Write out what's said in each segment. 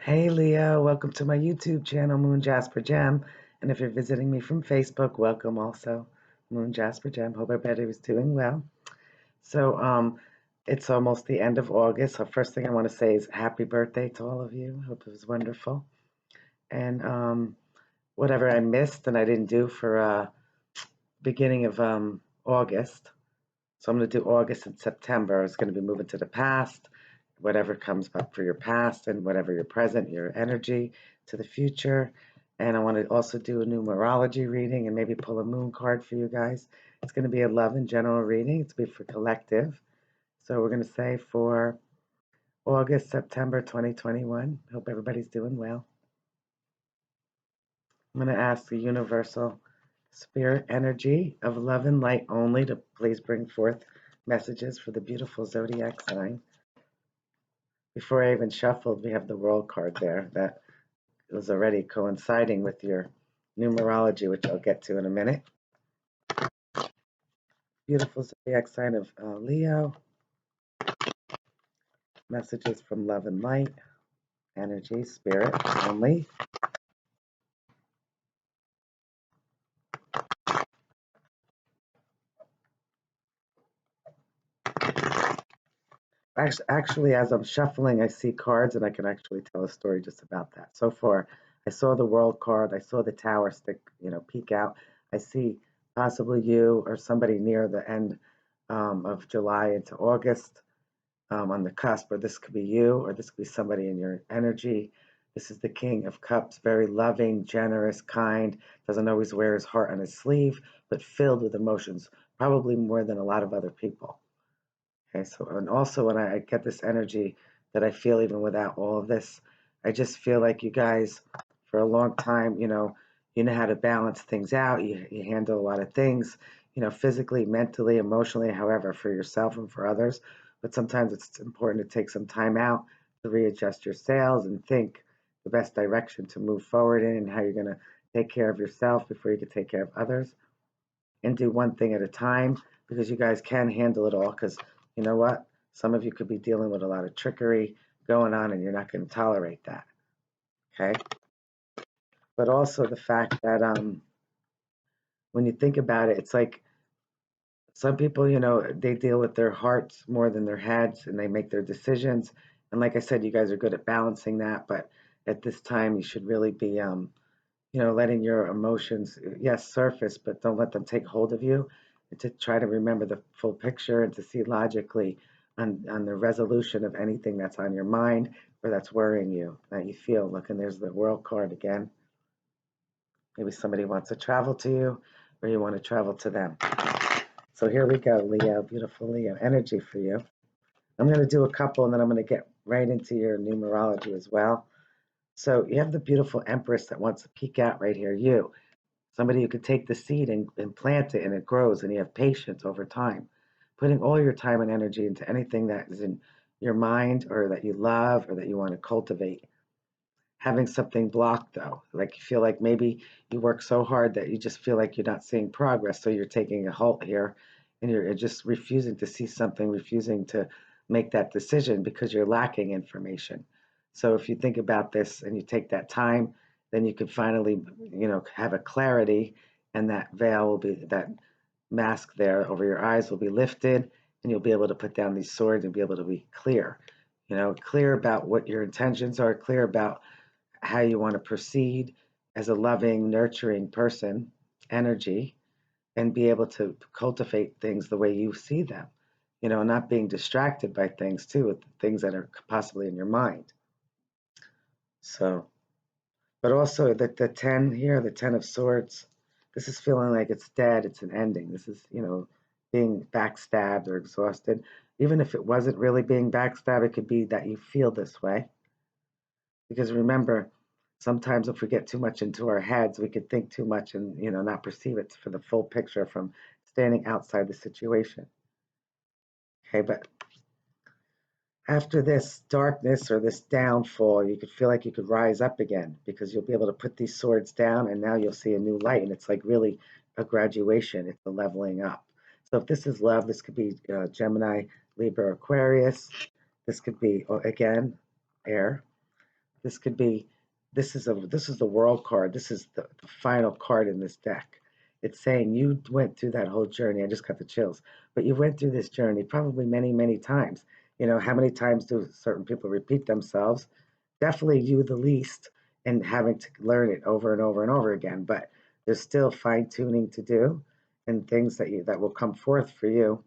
Hey Leo, welcome to my YouTube channel, Moon Jasper Gem. And if you're visiting me from Facebook, welcome also, Moon Jasper Gem. Hope everybody was doing well. So, it's almost the end of August. So first thing I want to say is happy birthday to all of you. Hope it was wonderful. And whatever I missed and I didn't do for beginning of August. So I'm going to do August and September. It's going to be moving to the past, whatever comes up for your past and whatever your present, your energy to the future. And I want to also do a numerology reading and maybe pull a moon card for you guys. It's going to be a love and general reading. It's going to be for collective. So we're going to say for August, September 2021. Hope everybody's doing well. I'm going to ask the universal spirit energy of love and light only to please bring forth messages for the beautiful zodiac sign. Before I even shuffled, we have the world card there that was already coinciding with your numerology, which I'll get to in a minute. Beautiful zodiac sign of Leo. Messages from love and light, energy, spirit only. Actually, as I'm shuffling, I see cards and I can actually tell a story just about that. So far, I saw the world card. I saw the tower stick, peek out. I see possibly you or somebody near the end of July into August on the cusp, or this could be you, or this could be somebody in your energy. This is the King of Cups, very loving, generous, kind, doesn't always wear his heart on his sleeve, but filled with emotions, probably more than a lot of other people. Okay, so, and also when I get this energy that I feel even without all of this, I just feel like you guys, for a long time, you know how to balance things out. You handle a lot of things, physically, mentally, emotionally, however, for yourself and for others. But sometimes it's important to take some time out to readjust your sails and think the best direction to move forward in and how you're going to take care of yourself before you can take care of others and do one thing at a time because you guys can handle it all. Because you know what? Some of you could be dealing with a lot of trickery going on and you're not going to tolerate that. Okay. But also the fact that when you think about it, it's like some people, they deal with their hearts more than their heads and they make their decisions. And like I said, you guys are good at balancing that. But at this time, you should really be, letting your emotions, yes, surface, but don't let them take hold of you. And to try to remember the full picture and to see logically on the resolution of anything that's on your mind or that's worrying you, that you feel. Look, and there's the world card again. Maybe somebody wants to travel to you or you want to travel to them. So here we go, Leo, beautiful Leo energy for you. I'm going to do a couple and then I'm going to get right into your numerology as well. So you have the beautiful Empress that wants to peek out right here. You, somebody who could take the seed and plant it and it grows and you have patience over time. Putting all your time and energy into anything that is in your mind or that you love or that you want to cultivate. Having something blocked though, like you feel like maybe you work so hard that you just feel like you're not seeing progress. So you're taking a halt here and you're just refusing to see something, refusing to make that decision because you're lacking information. So if you think about this and you take that time, then you can finally, have a clarity and that veil will be, that mask there over your eyes will be lifted and you'll be able to put down these swords and be able to be clear, clear about what your intentions are, clear about how you want to proceed as a loving, nurturing person, energy, and be able to cultivate things the way you see them, not being distracted by things too, with things that are possibly in your mind. So, but also the 10 here, the 10 of swords, this is feeling like it's dead, it's an ending. This is, being backstabbed or exhausted. Even if it wasn't really being backstabbed, it could be that you feel this way. Because remember, sometimes if we get too much into our heads, we could think too much and, not perceive it for the full picture from standing outside the situation. Okay, but after this darkness or this downfall, you could feel like you could rise up again because you'll be able to put these swords down and now you'll see a new light. And it's like really a graduation, it's a leveling up. So if this is love, this could be Gemini, Libra, Aquarius. This could be, again, air. This could be, this is the world card. This is the final card in this deck. It's saying you went through that whole journey. I just got the chills, but you went through this journey probably many, many times. You know, how many times do certain people repeat themselves? Definitely you the least, and having to learn it over and over and over again. But there's still fine tuning to do, and things that will come forth for you.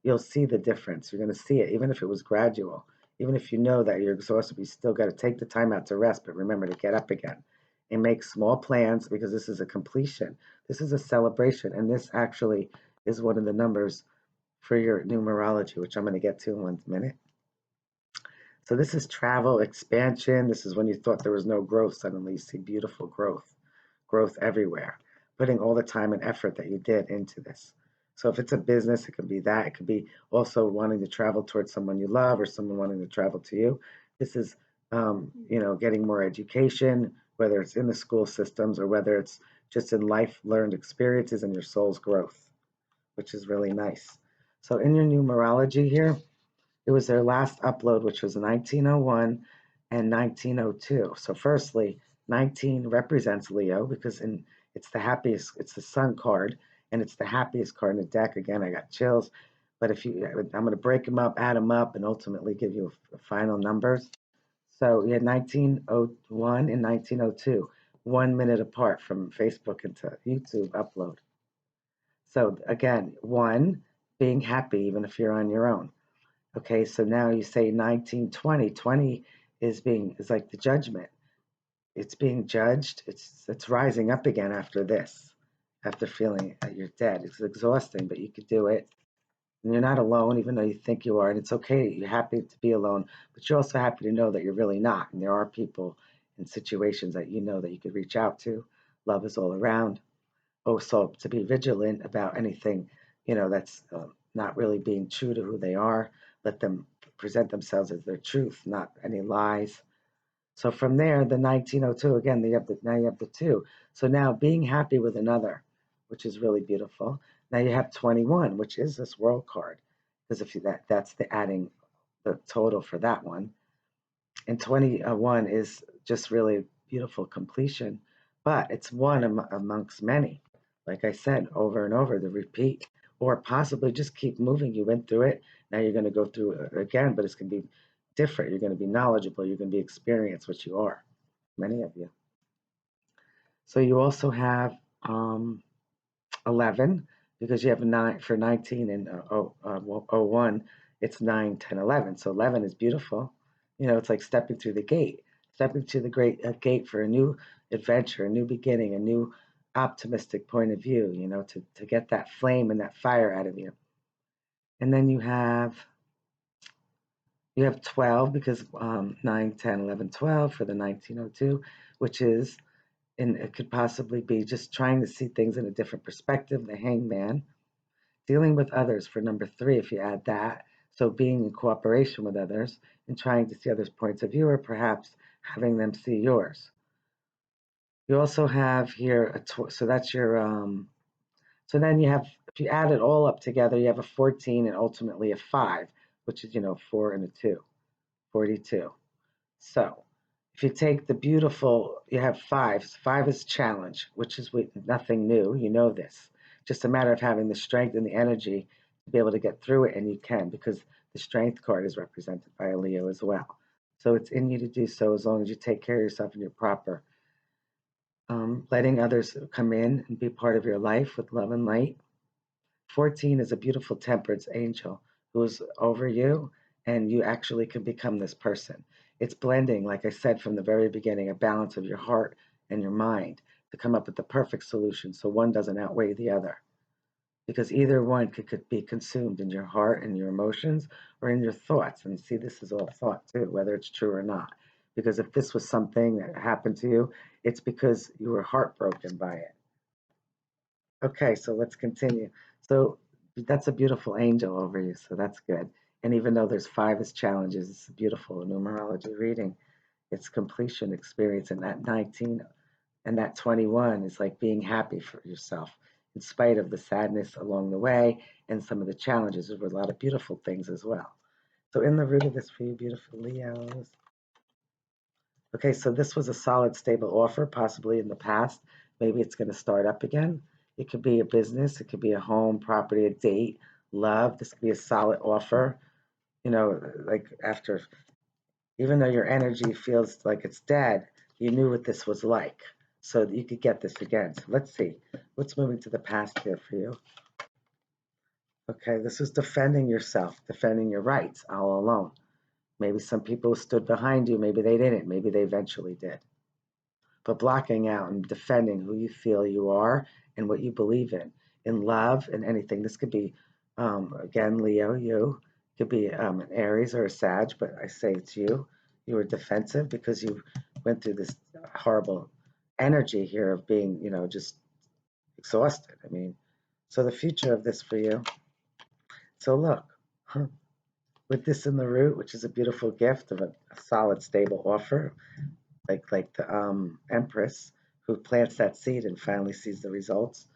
You'll see the difference. You're going to see it, even if it was gradual. Even if you know that you're exhausted, you still got to take the time out to rest, but remember to get up again and make small plans, because this is a completion. This is a celebration, and this actually is one of the numbers for your numerology, which I'm going to get to in 1 minute. So this is travel, expansion. This is when you thought there was no growth. Suddenly you see beautiful growth, growth everywhere, putting all the time and effort that you did into this. So if it's a business, it could be that. It could be also wanting to travel towards someone you love, or someone wanting to travel to you. This is, getting more education, whether it's in the school systems or whether it's just in life learned experiences and your soul's growth, which is really nice. So in your numerology here, it was their last upload, which was 1901 and 1902. So, firstly, 19 represents Leo because it's the happiest, it's the sun card, and it's the happiest card in the deck. Again, I got chills. But I'm going to break them up, add them up, and ultimately give you final numbers. So, you had 1901 and 1902, 1 minute apart from Facebook into YouTube upload. So, again, one, being happy, even if you're on your own. Okay, so now you say 1920. 20 is like the judgment. It's being judged. It's rising up again after this, after feeling that you're dead. It's exhausting, but you could do it. And you're not alone, even though you think you are. And it's okay. You're happy to be alone, but you're also happy to know that you're really not. And there are people in situations that you know that you could reach out to. Love is all around. Also, to be vigilant about anything, that's not really being true to who they are. Let them present themselves as their truth, not any lies. So from there, the 1902 again, now you have the two. So now being happy with another, which is really beautiful. Now you have 21, which is this world card, because if you, that's the adding the total for that one. And 21 is just really beautiful completion, but it's one amongst many. Like I said, over and over, the repeat, or possibly just keep moving. You went through it, now you're going to go through it again, but it's going to be different. You're going to be knowledgeable, you're going to be experienced, which you are, many of you. So you also have 11, because you have 9 for 19 and 01, it's 9, 10, 11. So 11 is beautiful. It's like stepping through the great gate for a new adventure, a new beginning, a new optimistic point of view, to get that flame and that fire out of you. And then you have 12, because 9, 10, 11, 12 for the 1902, which is, and it could possibly be just trying to see things in a different perspective, the hangman. Dealing with others for number 3, if you add that. So being in cooperation with others and trying to see others' points of view, or perhaps having them see yours. You also have here, so that's your, so then you have, if you add it all up together, you have a 14 and ultimately a 5, which is, 4 and a 2, 42. So if you take the beautiful, you have 5. 5 is challenge, which is nothing new. You know this. Just a matter of having the strength and the energy to be able to get through it, and you can, because the strength card is represented by a Leo as well. So it's in you to do so, as long as you take care of yourself and you're proper. Letting others come in and be part of your life with love and light. 14 is a beautiful temperance angel who's over you, and you actually can become this person. It's blending, like I said from the very beginning, a balance of your heart and your mind to come up with the perfect solution, so one doesn't outweigh the other. Because either one could be consumed in your heart and your emotions, or in your thoughts. And see, this is all thought too, whether it's true or not. Because if this was something that happened to you, it's because you were heartbroken by it. Okay, so let's continue. So that's a beautiful angel over you, so that's good. And even though there's 5 as challenges, it's a beautiful numerology reading. It's completion experience, and that 19 and that 21 is like being happy for yourself in spite of the sadness along the way and some of the challenges. There were a lot of beautiful things as well. So in the root of this for you, beautiful Leos, Okay, so this was a solid, stable offer, possibly in the past. Maybe it's going to start up again. It could be a business, it could be a home, property, a date, love. This could be a solid offer. Like after, even though your energy feels like it's dead, you knew what this was like. So that you could get this again. So let's see. What's moving to the past here for you? Okay, this is defending yourself, defending your rights all alone. Maybe some people stood behind you, maybe they didn't, maybe they eventually did. But blocking out and defending who you feel you are and what you believe in love and anything. This could be, again, Leo, you. It could be an Aries or a Sag, but I say it's you. You were defensive because you went through this horrible energy here of being, just exhausted. I mean, so the future of this for you. So look, with this in the root, which is a beautiful gift of a solid, stable offer, like the Empress who plants that seed and finally sees the results.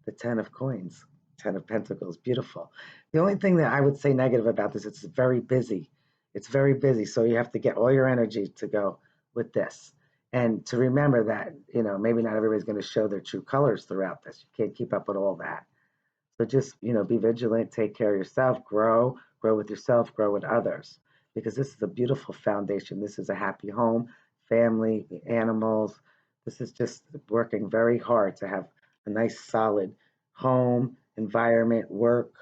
The Ten of Coins, Ten of Pentacles, beautiful. The only thing that I would say negative about this, it's very busy. It's very busy, so you have to get all your energy to go with this. And to remember that, maybe not everybody's going to show their true colors throughout this. You can't keep up with all that. So just, be vigilant, take care of yourself, grow with yourself, grow with others. Because this is a beautiful foundation. This is a happy home, family, the animals. This is just working very hard to have a nice, solid home, environment, work,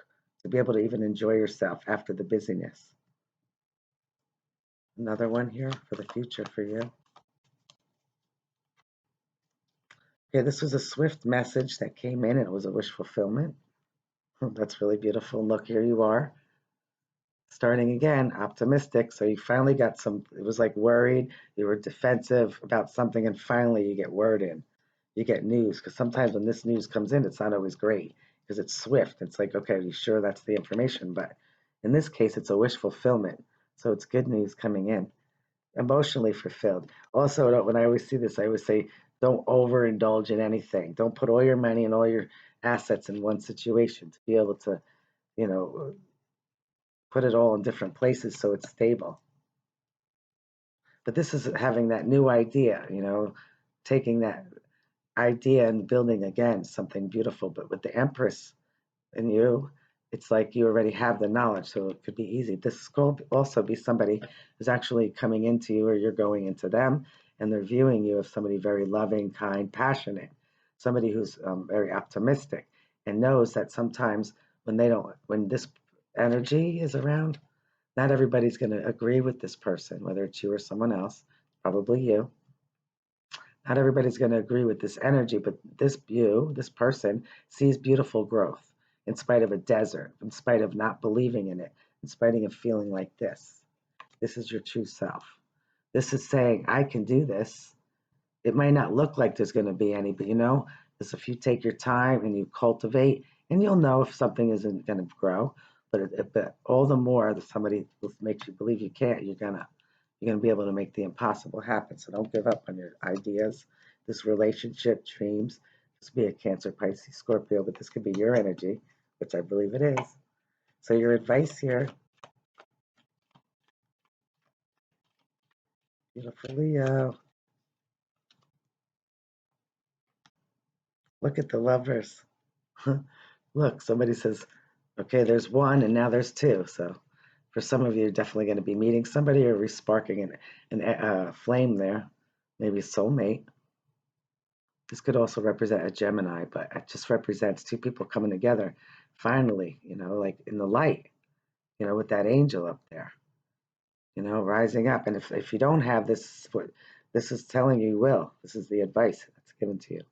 to be able to even enjoy yourself after the busyness. Another one here for the future for you. Okay, this was a swift message that came in and it was a wish fulfillment. That's really beautiful. Look, here you are starting again, optimistic. So you finally got some, it was like worried, you were defensive about something, and finally you get word in. You get news. Because sometimes when this news comes in, it's not always great because it's swift. It's like, okay, are you sure that's the information? But in this case, it's a wish fulfillment. So it's good news coming in, emotionally fulfilled. Also, when I always see this, I always say, don't overindulge in anything. Don't put all your money and all your assets in one situation to be able to, you know, put it all in different places so it's stable. But this is having that new idea, taking that idea and building again something beautiful. But with the Empress in you, it's like you already have the knowledge, so it could be easy. This could also be somebody who's actually coming into you or you're going into them, and they're viewing you as somebody very loving, kind, passionate, somebody who's very optimistic and knows that sometimes when this energy is around, not everybody's going to agree with this person, whether it's you or someone else, probably you. Not everybody's going to agree with this energy, but this person, sees beautiful growth in spite of a desert, in spite of not believing in it, in spite of feeling like this. This is your true self. This is saying, I can do this. It might not look like there's going to be any, but is if you take your time and you cultivate, and you'll know if something isn't going to grow. But all the more that somebody makes you believe you can't, you're gonna be able to make the impossible happen. So don't give up on your ideas, this relationship, dreams. This could be a Cancer, Pisces, Scorpio, but this could be your energy, which I believe it is. So your advice here, beautiful Leo. Look at the lovers. Look, somebody says, okay, there's one and now there's two. So for some of you, you're definitely going to be meeting somebody or resparking an flame there, maybe a soulmate. This could also represent a Gemini, but it just represents two people coming together finally, like in the light, with that angel up there, rising up. And if you don't have this, what this is telling you, you will. This is the advice that's given to you.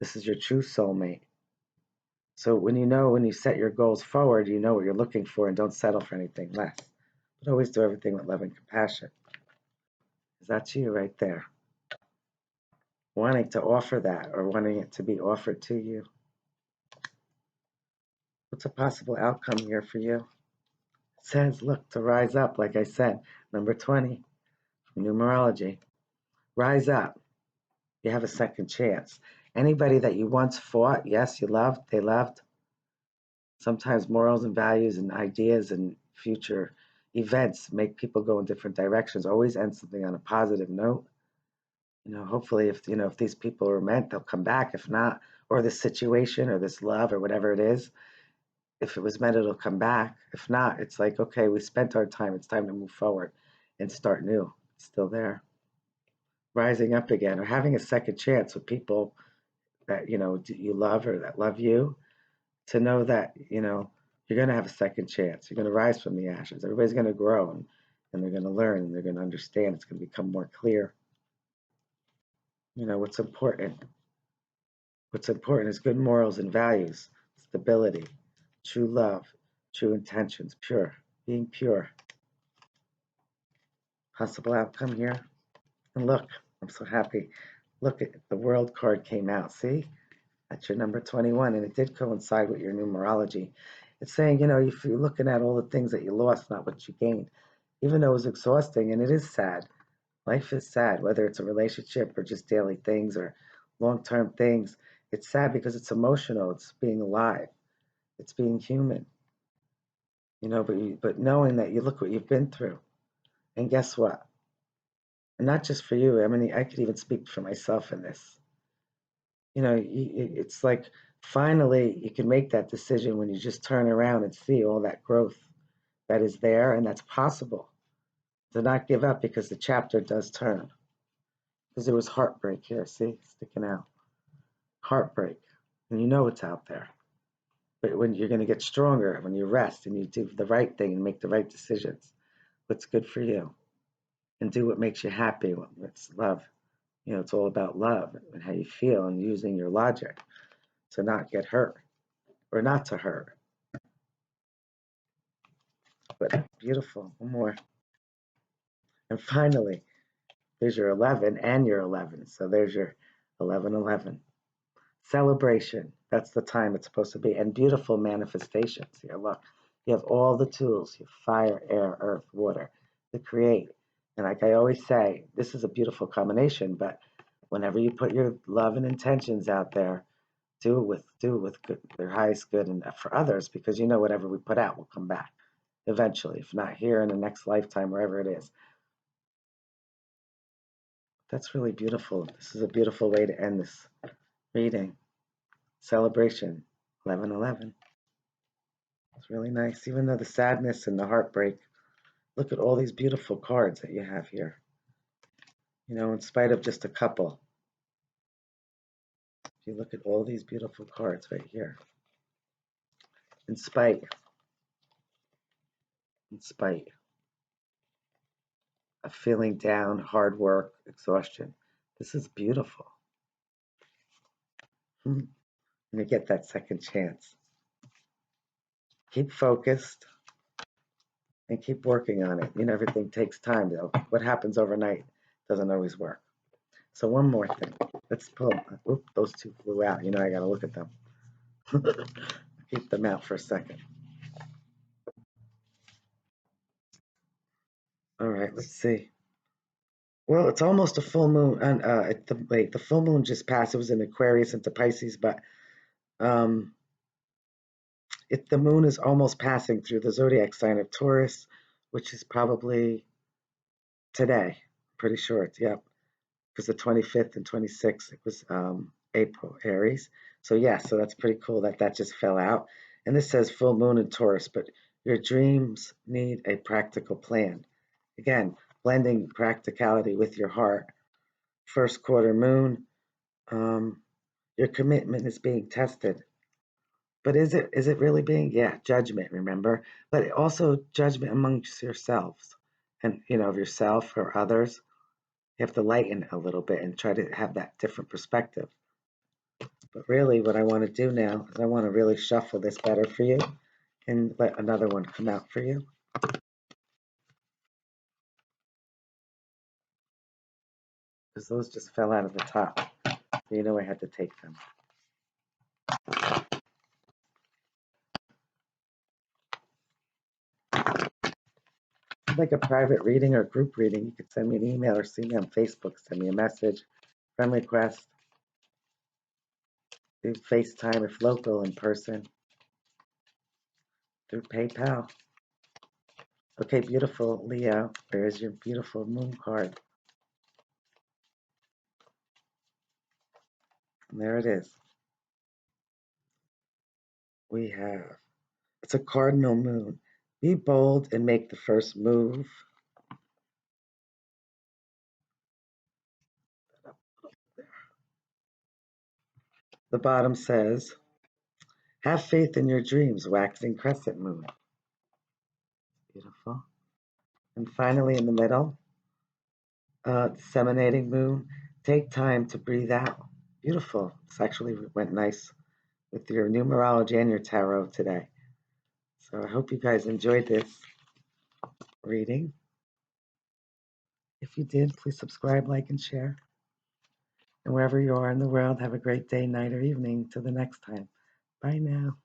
This is your true soulmate. So when you set your goals forward, you know what you're looking for and don't settle for anything less. But always do everything with love and compassion. Because that's you right there. Wanting to offer that or wanting it to be offered to you. What's a possible outcome here for you? It says, look, to rise up, like I said, number 20 from numerology. Rise up. You have a second chance. Anybody that you once fought, yes, you loved, they loved. Sometimes morals and values and ideas and future events make people go in different directions. Always end something on a positive note. Hopefully if these people are meant, they'll come back. If not, or this situation or this love or whatever it is, if it was meant, it'll come back. If not, it's like, okay, we spent our time. It's time to move forward and start new. It's still there. Rising up again or having a second chance with people that, you love or that love you, to know that, you're going to have a second chance. You're going to rise from the ashes. Everybody's going to grow and they're going to learn and they're going to understand. It's going to become more clear. What's important. What's important is good morals and values, stability, true love, true intentions, pure, being pure. Possible outcome here. And look, I'm so happy. Look, at the world card came out. See? That's your number 21, and it did coincide with your numerology. It's saying, if you're looking at all the things that you lost, not what you gained, even though it was exhausting, and it is sad. Life is sad, whether it's a relationship or just daily things or long-term things. It's sad because it's emotional. It's being alive. It's being human. But knowing that you look what you've been through, and guess what? And not just for you. I mean, I could even speak for myself in this. It's like finally you can make that decision when you just turn around and see all that growth that is there and that's possible. To not give up because the chapter does turn. Because there was heartbreak here, see, sticking out. Heartbreak. And you know it's out there. But when you're going to get stronger, when you rest and you do the right thing and make the right decisions, what's good for you, and do what makes you happy, what's love. It's all about love and how you feel and using your logic to not get hurt or not to hurt. But beautiful. One more. And finally, there's your 11 and your 11. So there's your 1111. Celebration. That's the time it's supposed to be. And beautiful manifestations. Here, look. You have all the tools. You have fire, air, earth, water to create. And like I always say, this is a beautiful combination, but whenever you put your love and intentions out there, do it with good, their highest good and for others, because whatever we put out will come back eventually, if not here in the next lifetime, wherever it is. That's really beautiful. This is a beautiful way to end this reading. Celebration, 1111. It's really nice, even though the sadness and the heartbreak. Look at all these beautiful cards that you have here. In spite of just a couple. If you look at all these beautiful cards right here. In spite of feeling down, hard work, exhaustion. This is beautiful. And you get that second chance. Keep focused and keep working on it. Everything takes time, though. What happens overnight doesn't always work. So one more thing. Let's pull. Oop, those two flew out. I got to look at them. Keep them out for a second. All right, let's see. Well, it's almost a full moon. And the full moon just passed. It was in Aquarius into Pisces, but um, the moon is almost passing through the zodiac sign of Taurus, which is probably today. Pretty sure it's, yep, because the 25th and 26th, it was April, Aries. So yeah, so that's pretty cool that just fell out. And this says full moon in Taurus, but your dreams need a practical plan. Again, blending practicality with your heart. First quarter moon, your commitment is being tested. But is it really being? Yeah, judgment, remember? But also judgment amongst yourselves and, of yourself or others. You have to lighten it a little bit and try to have that different perspective. But really, what I want to do now is I want to really shuffle this better for you and let another one come out for you. Because those just fell out of the top. So I had to take them. Like a private reading or group reading, you could send me an email or see me on Facebook, send me a message, friend request, do FaceTime if local, in person, through PayPal. Okay, beautiful Leo, there's your beautiful moon card. And there it is. We have, it's a cardinal moon. Be bold and make the first move. The bottom says, have faith in your dreams, waxing crescent moon. Beautiful. And finally, in the middle, disseminating moon. Take time to breathe out. Beautiful. This actually went nice with your numerology and your tarot today. So I hope you guys enjoyed this reading. If you did, please subscribe, like, and share. And wherever you are in the world, have a great day, night, or evening. Till the next time. Bye now.